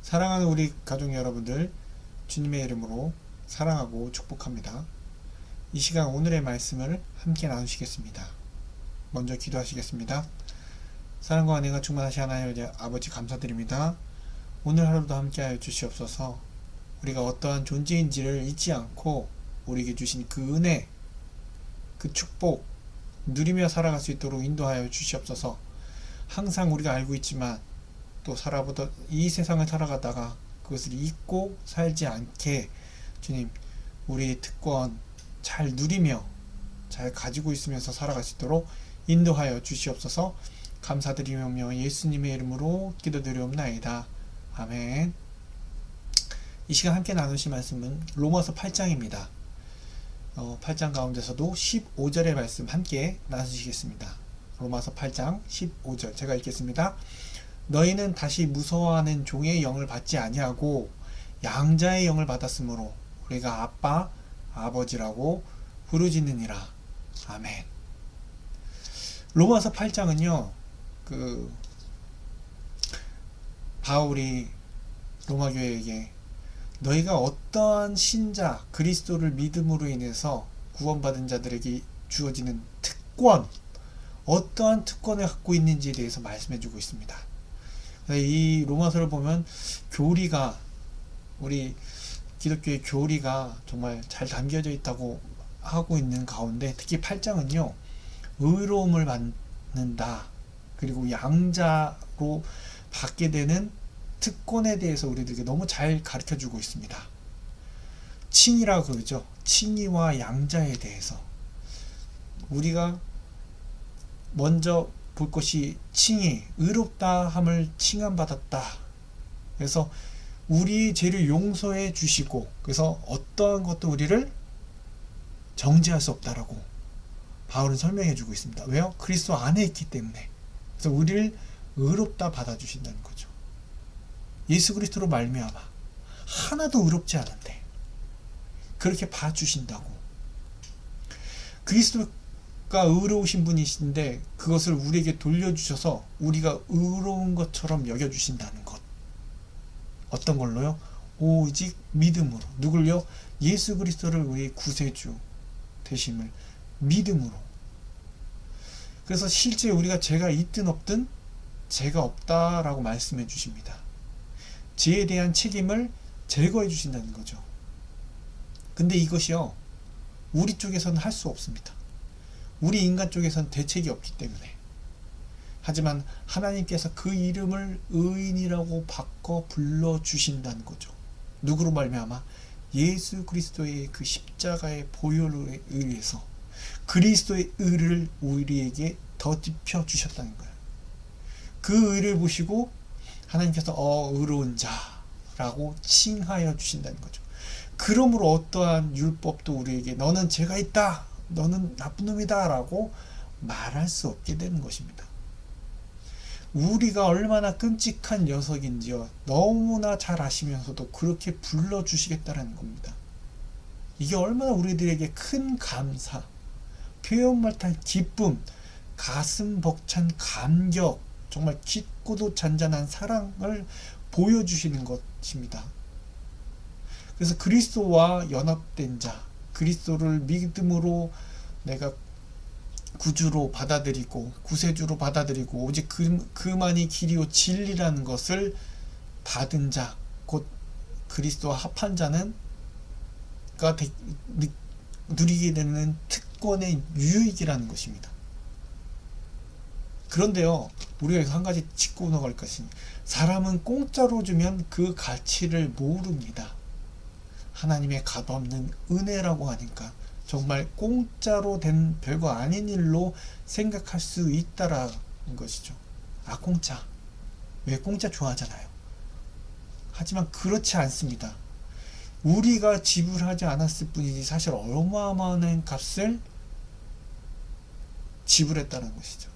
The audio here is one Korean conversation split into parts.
사랑하는 우리 가족 여러분들, 주님의 이름으로 사랑하고 축복합니다. 이 시간 오늘의 말씀을 함께 나누시겠습니다. 먼저 기도하시겠습니다. 사랑과 은혜가 충만하신 하나님 아버지 감사드립니다. 오늘 하루도 함께하여 주시옵소서. 우리가 어떠한 존재인지를 잊지 않고 우리에게 주신 그 은혜, 그 축복 누리며 살아갈 수 있도록 인도하여 주시옵소서. 항상 우리가 알고 있지만 또 살아보다 이 세상을 살아가다가 그것을 잊고 살지 않게 주님, 우리의 특권 잘 누리며 잘 가지고 있으면서 살아갈 수 있도록 인도하여 주시옵소서. 감사드리며 예수님의 이름으로 기도드리옵나이다. 아멘. 이 시간 함께 나누실 말씀은 로마서 8장입니다. 8장 가운데서도 15절의 말씀 함께 나누시겠습니다. 로마서 8장 15절 제가 읽겠습니다. 너희는 다시 무서워하는 종의 영을 받지 아니하고 양자의 영을 받았으므로 우리가 아빠, 아버지라고 부르짖느니라. 아멘. 로마서 8장은요, 바울이 로마 교회에게 너희가 어떠한 신자 그리스도를 믿음으로 인해서 구원받은 자들에게 주어지는 특권, 어떠한 특권을 갖고 있는지에 대해서 말씀해주고 있습니다. 이 로마서를 보면 교리가, 우리 기독교의 교리가 정말 잘 담겨져 있다고 하고 있는 가운데 특히 8장은요 의로움을 받는다, 그리고 양자로 받게 되는 특권에 대해서 우리들에게 너무 잘 가르쳐주고 있습니다. 칭의라고 그러죠. 칭의와 양자에 대해서 우리가 먼저 볼 것이 칭의, 의롭다 함을 칭함받았다. 그래서 우리 죄를 용서해 주시고, 그래서 어떠한 것도 우리를 정죄할 수 없다라고 바울은 설명해 주고 있습니다. 왜요? 그리스도 안에 있기 때문에. 그래서 우리를 의롭다 받아주신다는 거죠. 예수 그리스도로 말미암아 하나도 의롭지 않은데 그렇게 봐주신다고. 그리스도가 의로우신 분이신데 그것을 우리에게 돌려주셔서 우리가 의로운 것처럼 여겨주신다는 것. 어떤 걸로요? 오직 믿음으로. 누굴요? 예수 그리스도를 우리 구세주 되심을 믿음으로. 그래서 실제 우리가 죄가 있든 없든 죄가 없다라고 말씀해 주십니다. 죄에 대한 책임을 제거해 주신다는 거죠. 근데 이것이요, 우리 쪽에서는 할 수 없습니다. 우리 인간 쪽에서는 대책이 없기 때문에. 하지만 하나님께서 그 이름을 의인이라고 바꿔 불러주신다는 거죠. 누구로 말미암아? 예수 그리스도의 그 십자가의 보혈에 의해서 그리스도의 의를 우리에게 덧입혀 주셨다는 거예요. 그 의를 보시고 하나님께서 의로운 자라고 칭하여 주신다는 거죠. 그러므로 어떠한 율법도 우리에게 너는 죄가 있다, 너는 나쁜 놈이다 라고 말할 수 없게 되는 것입니다. 우리가 얼마나 끔찍한 녀석인지요 너무나 잘 아시면서도 그렇게 불러주시겠다는 겁니다. 이게 얼마나 우리들에게 큰 감사, 표현 못할 기쁨, 가슴 벅찬 감격, 정말 깊고도 잔잔한 사랑을 보여주시는 것입니다. 그래서 그리스도와 연합된 자, 그리스도를 믿음으로 내가 구주로 받아들이고 구세주로 받아들이고 오직 그만이 길이요 진리라는 것을 받은 자, 곧 그리스도와 합한 자는 누리게 되는 특권의 유익이라는 것입니다. 그런데요, 우리가 여기서 한 가지 짚고 넘어갈 것이, 사람은 공짜로 주면 그 가치를 모릅니다. 하나님의 값없는 은혜라고 하니까 정말 공짜로 된 별거 아닌 일로 생각할 수 있다라는 것이죠. 아, 공짜. 왜? 공짜 좋아하잖아요. 하지만 그렇지 않습니다. 우리가 지불하지 않았을 뿐이지 사실 어마어마한 값을 지불했다는 것이죠.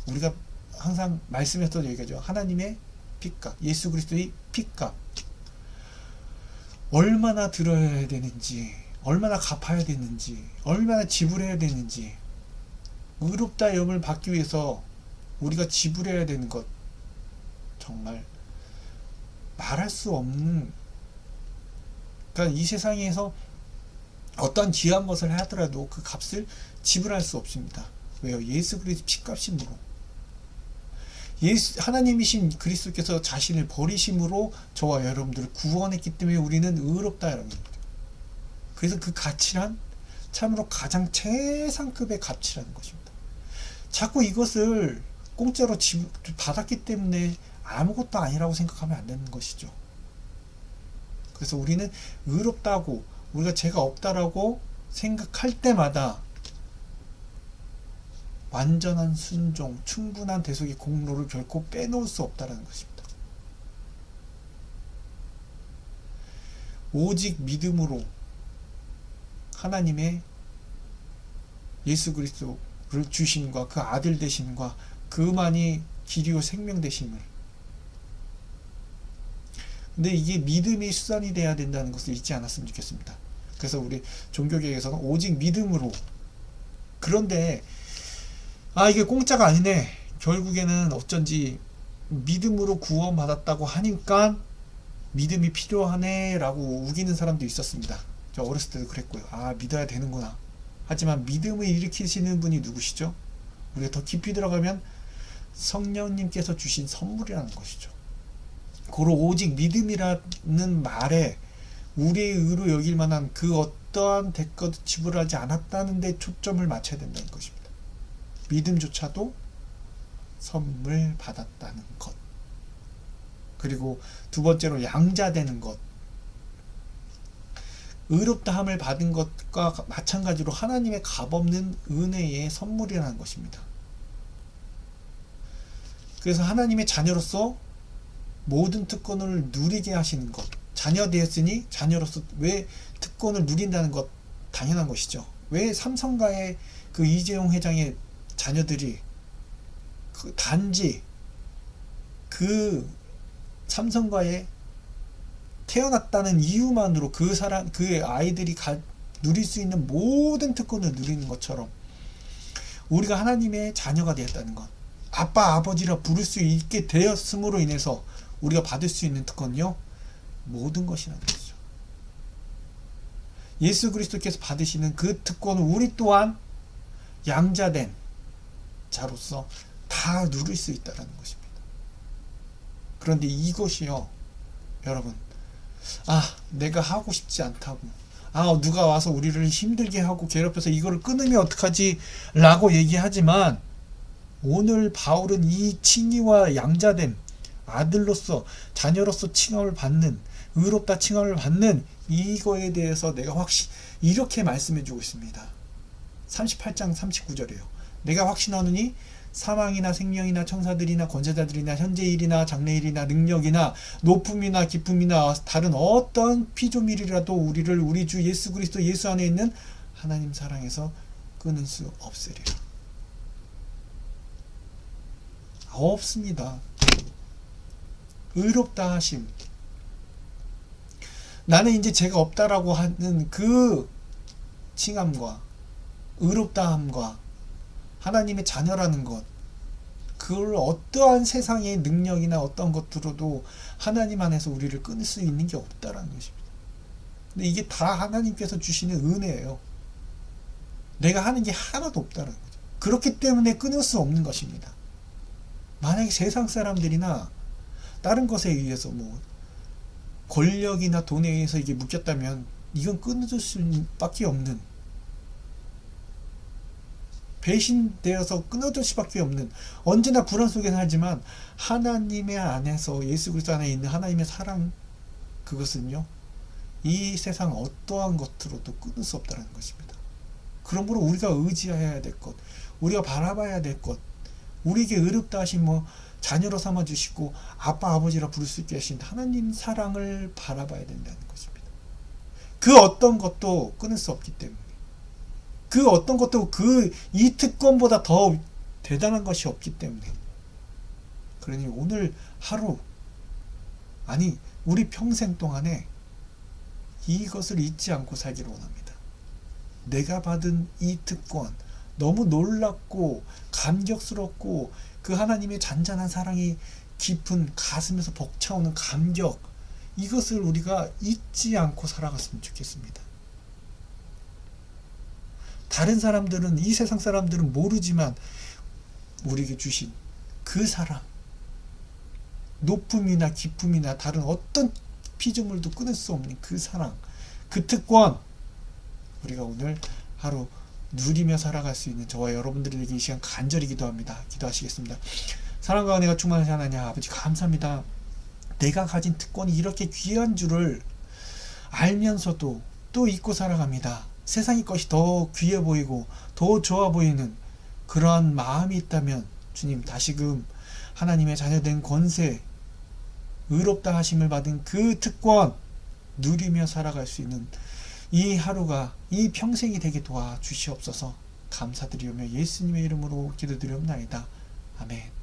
우리가 항상 말씀했던 얘기죠. 하나님의 핏값, 예수 그리스도의 핏값. 얼마나 들어야 되는지, 얼마나 갚아야 되는지, 얼마나 지불해야 되는지, 의롭다 영을 받기 위해서 우리가 지불해야 되는 것, 정말 말할 수 없는, 그러니까 이 세상에서 어떤 귀한 것을 하더라도 그 값을 지불할 수 없습니다. 왜요? 예수 그리스도 피값임으로. 하나님이신 그리스도께서 자신을 버리심으로 저와 여러분들을 구원했기 때문에 우리는 의롭다, 여러분. 그래서 그 가치란 참으로 가장 최상급의 가치라는 것입니다. 자꾸 이것을 공짜로 받았기 때문에 아무것도 아니라고 생각하면 안 되는 것이죠. 그래서 우리는 의롭다고, 우리가 죄가 없다라고 생각할 때마다 완전한 순종, 충분한 대속의 공로를 결코 빼놓을 수 없다는 것입니다. 오직 믿음으로 하나님의 예수 그리스도를 주심과 그 아들 되심과 그만이 길이요 생명 되심을, 근데 이게 믿음이 수단이 돼야 된다는 것을 잊지 않았으면 좋겠습니다. 그래서 우리 종교계에서는 오직 믿음으로, 그런데 이게 공짜가 아니네, 결국에는 어쩐지 믿음으로 구원받았다고 하니까 믿음이 필요하네 라고 우기는 사람도 있었습니다. 저 어렸을 때도 그랬고요. 믿어야 되는구나. 하지만 믿음을 일으키시는 분이 누구시죠? 우리가 더 깊이 들어가면 성령님께서 주신 선물이라는 것이죠. 고로 오직 믿음이라는 말에 우리의 의로 여길 만한 그 어떠한 대가도 지불하지 않았다는 데 초점을 맞춰야 된다는 것입니다. 믿음조차도 선물 받았다는 것. 그리고 두 번째로 양자되는 것. 의롭다함을 받은 것과 마찬가지로 하나님의 값없는 은혜의 선물이라는 것입니다. 그래서 하나님의 자녀로서 모든 특권을 누리게 하시는 것. 자녀 되었으니 자녀로서 왜 특권을 누린다는 것, 당연한 것이죠. 왜 삼성가의 그 이재용 회장의 자녀들이 단지 그 삼성가에 태어났다는 이유만으로 그 아이들이 누릴 수 있는 모든 특권을 누리는 것처럼 우리가 하나님의 자녀가 되었다는 것, 아빠 아버지라 부를 수 있게 되었음으로 인해서 우리가 받을 수 있는 특권요, 모든 것이라는 것이죠. 예수 그리스도께서 받으시는 그 특권을 우리 또한 양자된 자로서 다 누릴 수 있다는 것입니다. 그런데 이것이요, 여러분, 내가 하고 싶지 않다고, 누가 와서 우리를 힘들게 하고 괴롭혀서 이거를 끊으면 어떡하지 라고 얘기하지만, 오늘 바울은 이 칭의와 양자됨, 아들로서 자녀로서 칭함을 받는, 의롭다 칭함을 받는 이거에 대해서 내가 이렇게 말씀해 주고 있습니다. 38장 39절이에요. 내가 확신하노니 사망이나 생명이나 천사들이나 권세자들이나 현재일이나 장래일이나 능력이나 높음이나 깊음이나 다른 어떤 피조물이라도 우리를 우리 주 예수 그리스도 예수 안에 있는 하나님 사랑에서 끊을 수 없으리라. 없습니다. 의롭다 하심, 나는 이제 죄가 없다라고 하는 그 칭함과 의롭다함과 하나님의 자녀라는 것, 그걸 어떠한 세상의 능력이나 어떤 것들로도 하나님 안에서 우리를 끊을 수 있는 게 없다라는 것입니다. 근데 이게 다 하나님께서 주시는 은혜예요. 내가 하는 게 하나도 없다라는 거죠. 그렇기 때문에 끊을 수 없는 것입니다. 만약에 세상 사람들이나 다른 것에 의해서 권력이나 돈에 의해서 이게 묶였다면 이건 끊어질 수밖에 없는, 배신되어서 끊어질 수밖에 없는, 언제나 불안 속에 살지만 하나님의 안에서 예수 그리스도 안에 있는 하나님의 사랑, 그것은요 이 세상 어떠한 것으로도 끊을 수 없다는 것입니다. 그러므로 우리가 의지해야 될 것, 우리가 바라봐야 될 것, 우리에게 의롭다 하신 자녀로 삼아주시고 아빠 아버지라 부를 수 있게 하신 하나님 사랑을 바라봐야 된다는 것입니다. 그 어떤 것도 끊을 수 없기 때문에, 그 어떤 것도 이 특권보다 더 대단한 것이 없기 때문에, 그러니 오늘 하루, 우리 평생 동안에 이것을 잊지 않고 살기를 원합니다. 내가 받은 이 특권, 너무 놀랍고 감격스럽고 그 하나님의 잔잔한 사랑이 깊은 가슴에서 벅차오는 감격, 이것을 우리가 잊지 않고 살아갔으면 좋겠습니다. 다른 사람들은, 이 세상 사람들은 모르지만 우리에게 주신 그 사랑, 높음이나 기쁨이나 다른 어떤 피조물도 끊을 수 없는 그 사랑, 그 특권, 우리가 오늘 하루 누리며 살아갈 수 있는 저와 여러분들에게 이 시간 간절히 기도합니다. 기도하시겠습니다. 사랑과 은혜가 충만하신 하나님 아버지, 감사합니다. 내가 가진 특권이 이렇게 귀한 줄을 알면서도 또 잊고 살아갑니다. 세상의 것이 더 귀해 보이고 더 좋아 보이는 그러한 마음이 있다면 주님, 다시금 하나님의 자녀된 권세, 의롭다 하심을 받은 그 특권 누리며 살아갈 수 있는 이 하루가, 이 평생이 되게 도와주시옵소서. 감사드리오며 예수님의 이름으로 기도드리옵나이다. 아멘.